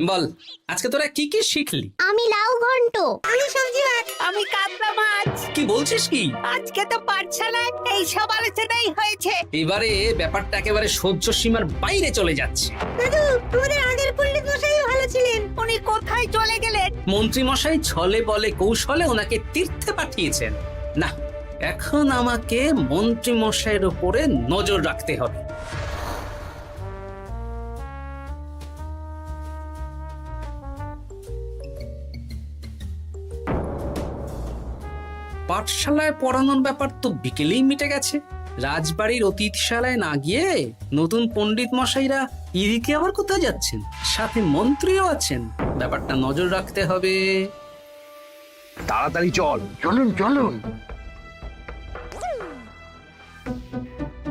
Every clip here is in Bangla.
বল, আজকে তোরা কি কি শিখলি? আমি লাউ ঘন্ট। আমি সবজি ভাত। আমি কাতলা মাছ। কি বলছিস কি? আজকে তো পাঠশালায় এই সব আলোচনাই হয়েছে। এবারে ব্যাপারটা একেবারে সহ্য সীমার বাইরে চলে যাচ্ছে। দাদু, আমাদের আগের পণ্ডিত মশাই ভালো ছিলেন। উনি কোথায় চলে গেলেন? মন্ত্রী মশাই ছলে বলে কৌশলে ওনাকে তীর্থে পাঠিয়েছেন। না, এখন আমাকে মন্ত্রী মশাইয়ের উপরে নজর রাখতে হবে। পাঠশালায় পড়ানোর ব্যাপার তো বিকেলেই মিটে গেছে। রাজবাড়ির অতিথিশালায় না গিয়ে নতুন পণ্ডিত মশাইরা এদিকে আবার কোথায় যাচ্ছেন? সাথে মন্ত্রীও আছেন, ব্যাপারটা নজর রাখতে হবে। তাড়াতাড়ি চল। চলুন চলুন।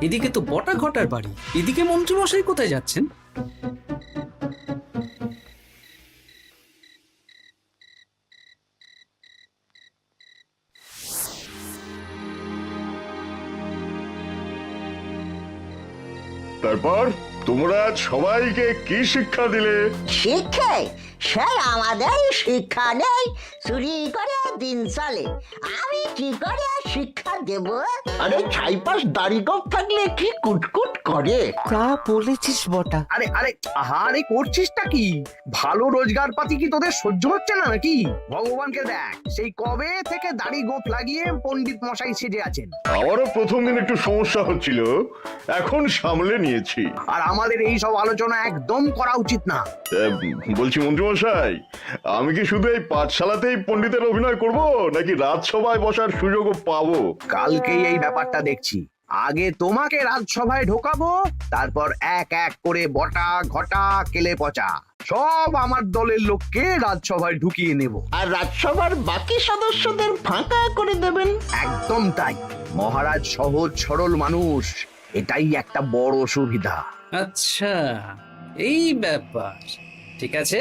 এদিকে তো বটা ঘটার বাড়ি, এদিকে মন্ত্রী মশাই কোথায় যাচ্ছেন? তারপর তোমরা আজ সবাইকে কি শিক্ষা দিলে? শিক্ষে স্যার, আমাদের শিক্ষা নেই, চুরি করে দিন চলে। আমি কি করে শিক্ষা দেব? আরে ছাইপাশ দাড়ি গোঁফ থাকলে কি কুটকুট করে। তা বলেছিস বটা। আরে আরে আহারে করছিসটা কি? ভালো রোজগার পাতি কি তোদের সহ্য হচ্ছে না নাকি? ভগবানকে দেখ, সেই কবে থেকে দাড়ি গোঁফ লাগিয়ে পণ্ডিত মশাই সেজে আছেন। আমারও প্রথম দিন একটু সমস্যা হচ্ছিল, এখন সামলে নিয়েছি। আর আমাদের এই সব আলোচনা একদম করা উচিত না। বলছি মন্ত্রীমশাই, আমি কি শুধু এই পাঠশালাতেই পণ্ডিতের অভিনয় করব, নাকি রাজসভায় বসার সুযোগও পাবো? কালকেই এই ব্যাপারটা দেখছি। আগে তোমাকে রাজসভায় ঢোকাবো, তারপর এক এক করে বটা ঘটা কেলে পচা সব আমার দলের লোককে রাজসভায় ঢুকিয়ে নেব। আর রাজসভার বাকি সদস্যদের ফাঁকা করে দেবেন। একদম তাই। মহারাজ সহজ সরল মানুষ, এটাই একটা বড় সুবিধা। আচ্ছা, এই ব্যাপার। ঠিক আছে,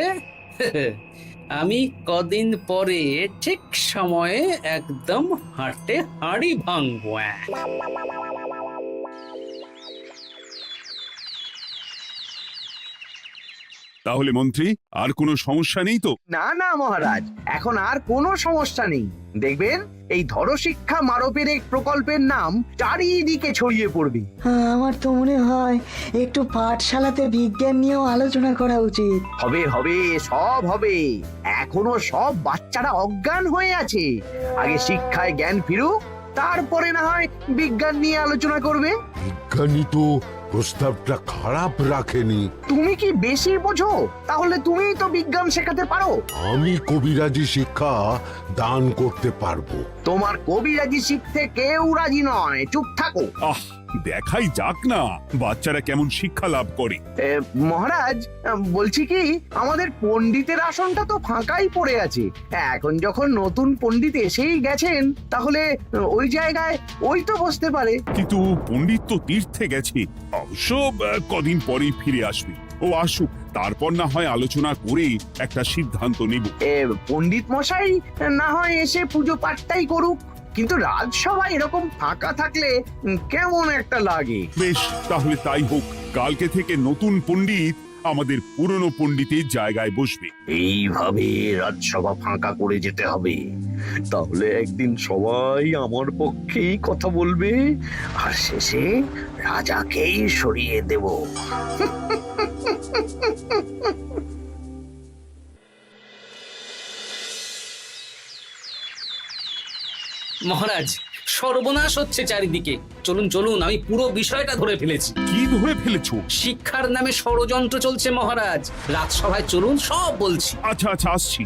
আমি কদিন পরে ঠিক সময়ে একদম হাটে হাড়ি ভাঙবো। তাহলে মন্ত্রী, আর কোনো সমস্যা নেই তো? না না মহারাজ, এখন আর কোনো সমস্যা নেই। দেখবেন এই ধরো শিক্ষা মারপের এক প্রকল্পের নাম চারিদিকে ছড়িয়ে পড়বে। আমার তো মনে হয় একটু পাঠশালাতে বিজ্ঞান নিয়েও আলোচনা করা উচিত। হবে হবে, সব হবে। এখনো সব বাচ্চারা অজ্ঞান হয়ে আছে। আগে শিক্ষায় জ্ঞান ফিরুক, তারপরে না হয় বিজ্ঞান নিয়ে আলোচনা করবে। বিজ্ঞানী তো প্রস্তাবটা খারাপ রাখেনি। তুমি কি বেশি বোঝো? তাহলে তুমিই তো বিজ্ঞান শেখাতে পারো। আমি কবিরাজি শিক্ষা দান করতে পারবো। তোমার কবিরাজি শিখতে কেউ রাজি নয়, চুপ থাকো। আহ, দেখাই যাক না বাচ্চারা কেমন শিক্ষা লাভ করে। মহারাজ, বলছি কি, আমাদের পণ্ডিতের আসনটা তো ফাঁকাই পড়ে আছে। এখন যখন নতুন পণ্ডিত এসেই গেছেন, তাহলে ওই জায়গায় ওই তো বসতে পারে। কিন্তু পণ্ডিত তো তীর্থে গেছে, অবশ্য কদিন পরেই ফিরে আসবে। ও আসুক, তারপর না হয় আলোচনা করে একটা সিদ্ধান্ত নেব। পণ্ডিত মশাই না হয় এসে পুজো পাঠটাই করুক, কিন্তু রাজসভায় এরকম ফাঁকা থাকলে কেমন একটা লাগে। বেশ, তাহলে তাই হোক। কালকে থেকে নতুন পণ্ডিত আমাদের পুরনো পণ্ডিতের জায়গায় বসবে। এইভাবে রাজসভা ফাঁকা করে যেতে হবে, তাহলে একদিন সবাই আমার পক্ষেই কথা বলবে, আর শেষে রাজাকেই সরিয়ে দেব। মহারাজ, সর্বনাশ হচ্ছে চারিদিকে। চলুন চলুন, আমি পুরো বিষয়টা ধরে ফেলেছি। কি ধরে ফেলেছো? শিক্ষার নামে ষড়যন্ত্র চলছে মহারাজ। রাজসভায় চলুন, সব বলছি। আচ্ছা আচ্ছা, আসছি।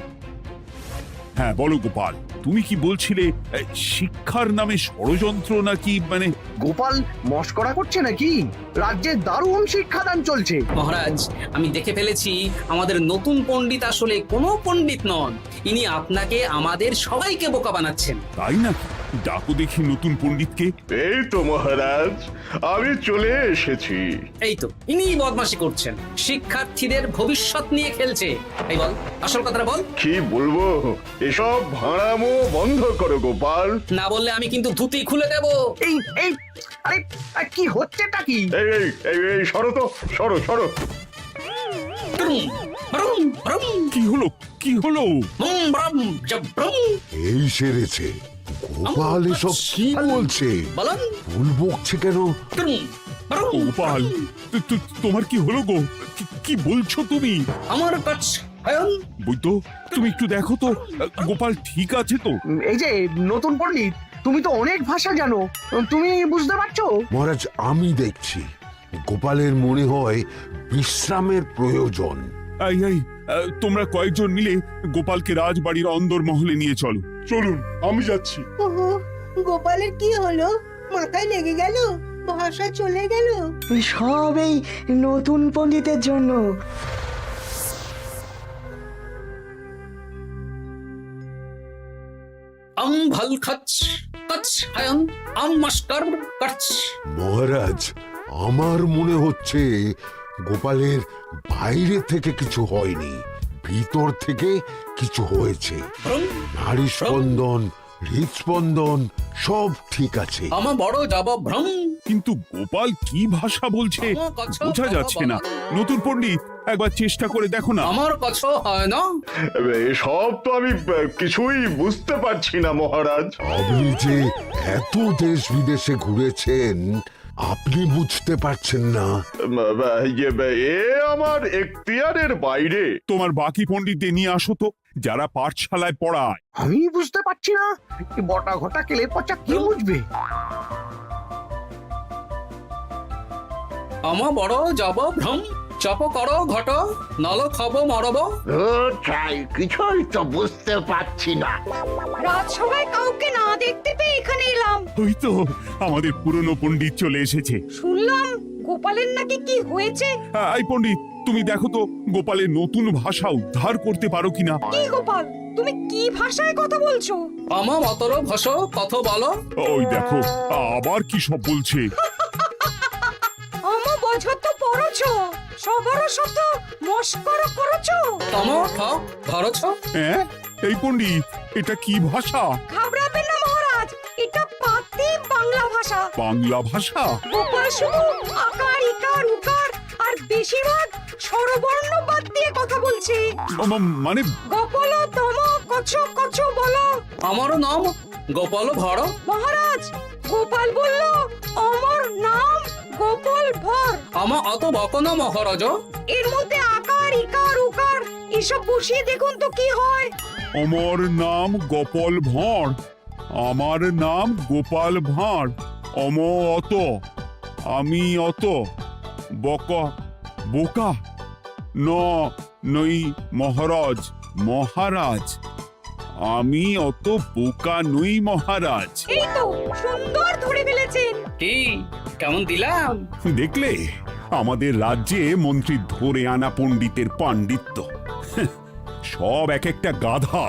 হ্যাঁ বলো গোপাল, তুমি কি বলছিলে শিক্ষার নামে ষড়যন্ত্র নাকি? মানে গোপাল মস্করা করছে নাকি? রাজ্যে দারুণ শিক্ষাদান চলছে। মহারাজ, আমি দেখে ফেলেছি আমাদের নতুন পণ্ডিত আসলে কোনো পণ্ডিত নন। ইনি আপনাকে, আমাদের সবাইকে বোকা বানাচ্ছেন। তাই নাকি? ডাকো দেখি নতুন পণ্ডিতকে। এই তো মহারাজ, আমি চলে এসেছি। এই তো, ইনি বদমাশি করছেন, শিক্ষার্থীদের ভবিষ্যৎ নিয়ে খেলছে। এই বল, আসল কথাটা বল। কি বলবো? এসব ভাড়ামো বন্ধ করো গোপাল। না বললে আমি কিন্তু ধুতি খুলে দেব। এই এই আরে কি হচ্ছেটা কি? এই এই এই সরো তো, সরো সরো। ব্রুম ব্রুম কি হলো কি হলো? বুম ব্রুম জব্রুম। এই সেরেছে। গোপাল এসব কি বলছে? বলুন ভুল বকছে কেন? ব্রুম ব্রুম। গোপাল তোমার কি হলো গো? কি বলছো তুমি? আমার কাছ হায়ন। বৈদ্য, তুমি একটু দেখো তো গোপাল ঠিক আছে তো? এই যে নতুন পণ্ডিত, তুমি তো অনেক ভাষা জানো, তুমি বুঝতে পারছো? মহারাজ আমি দেখছি গোপালের মনে হয় বিশ্রামের প্রয়োজন। এই এই তোমরা কয়েকজন মিলে গোপালকে রাজবাড়ির অন্দর মহলে নিয়ে চলো। চলুন, আমি যাচ্ছি। ওহো, গোপালের কি হলো? মাথায় লেগে গেল? ভাষা চলে গেল? সব এই নতুন পণ্ডিতের জন্য। ভাল খাচ কাচ হায়ন মাস্টার কাচ। মহারাজ আমার মনে হচ্ছে গোপালের বাইরে থেকে কিছু হয়নি, ভিতর থেকে কিছু হয়েছে। ব্রুম নারী স্পন্দন, হৃদস্পন্দন সব ঠিক আছে। আমার বড় যাব ভ্রম। কিন্তু গোপাল কি ভাষা বলছে বোঝা যাচ্ছে না। নতুন পণ্ডিত, একবার চেষ্টা করে দেখো না। আমার কাছে হয় না। এসব তো আমি কিছুই বুঝতে পারছি না মহারাজ। আপনি যে এত দেশ বিদেশে ঘুরেছেন, আপনি বুঝতে পারছেন না? এ আমার এখতিয়ারের বাইরে। তোমার বাকি পণ্ডিতদের নিয়ে আসো তো, যারা পাঠশালায় পড়ায়। আমি বুঝতে পারছি না, এই বটা ঘটা কেলে পচা কি বুঝবে? আমার বড় যাব ভ্রম। চপ করো ঘট নল খাবো মরব। তাই কিছুই তো বুঝতে পারছি না। রাজসভায় কাউকে না দেখতে পেয়ে এখানে এলাম। ওই তো আমাদের পুরনো পণ্ডিত চলে এসেছে। শুনলাম গোপালের নাকি কি হয়েছে। এই পণ্ডিত, তুমি দেখো তো গোপালের নতুন ভাষা উদ্ধার করতে পারো কিনা। কি গোপাল, তুমি কি ভাষায় কথা বলছো? আমার মতর ভাষ কথা বলো। ওই দেখো আবার কি সব বলছে। আমো বোঝো তো পড়ছো, সবার সাথে মস্করা করছো। তম ঠক ধরছ। হ্যাঁ, এই পণ্ডিত এটা কি ভাষা? ঘাবড়াবেন না মহারাজ, এটা পাতি বাংলা ভাষা। বাংলা ভাষা? গোপাল শুধু আকার ইকার উকার আর বেশিরভাগ স্বরবর্ণ বাদ দিয়ে কথা বলছে। মানে গোপাল তম কছ কছ বলো। আমার নাম গোপাল ভর। মহারাজ, গোপাল বলল আমার নাম গোপাল ভর। আমার অত বকন মহারাজ। এর মধ্যে আকার ইকার উকার এসব বসিয়ে দেখুন তো কি হয়। আমার নাম গোপাল ভাঁড়। আমার নাম গোপাল ভাঁড়। অত আমি অত বকা বোকা নই মহারাজ। মহারাজ আমি অত বোকা নই মহারাজ। এই তো সুন্দর ধরে ফেলেছেন। কি কেমন দিলাম? দেখলে আমাদের রাজ্যে মন্ত্রী ধরে আনা পণ্ডিতের পাণ্ডিত্য। সব এক একটা গাধা।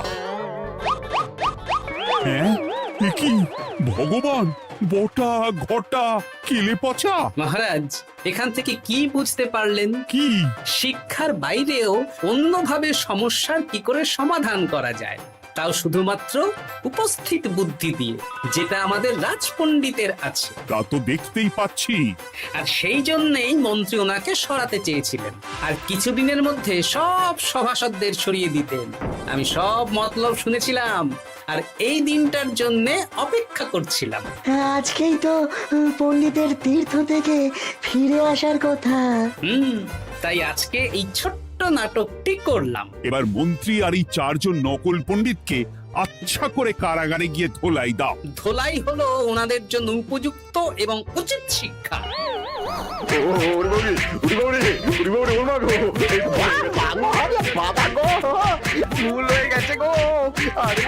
হ্যাঁ, এ কি ভগবান, বটা ঘটা কেলে পচা। মহারাজ এখান থেকে কি বুঝতে পারলেন? কি? শিক্ষার বাইরেও অন্যভাবে সমস্যার কি করে সমাধান করা যায়, তাও শুধুমাত্র উপস্থিত বুদ্ধি দিয়ে, যেটা আমাদের রাজপণ্ডিতের আছে। তা তো দেখতেই পাচ্ছি। আর সেই জন্যেই মন্ত্রী ওনাকে সরাতে চেয়েছিলেন, আর কিছুদিনের মধ্যে সব সভাসদদের সরিয়ে দিতেন। আমি সব মতলব শুনেছিলাম, আর এই দিনটার জন্য অপেক্ষা করছিলাম। আজকেই তো পণ্ডিতের তীর্থ থেকে ফিরে আসার কথা। তাই আজকে এই ছোট্ট নাটকটি করলাম। এবার মন্ত্রী আর এই চারজন নকল পণ্ডিতকে আচ্ছা করে কারাগারে গিয়ে ধোলাই দাও। ধোলাই হলো ওনাদের জন্য উপযুক্ত এবং উচিত শিক্ষা। বাবা গো, ভুল হয়ে গেছে গো। আরে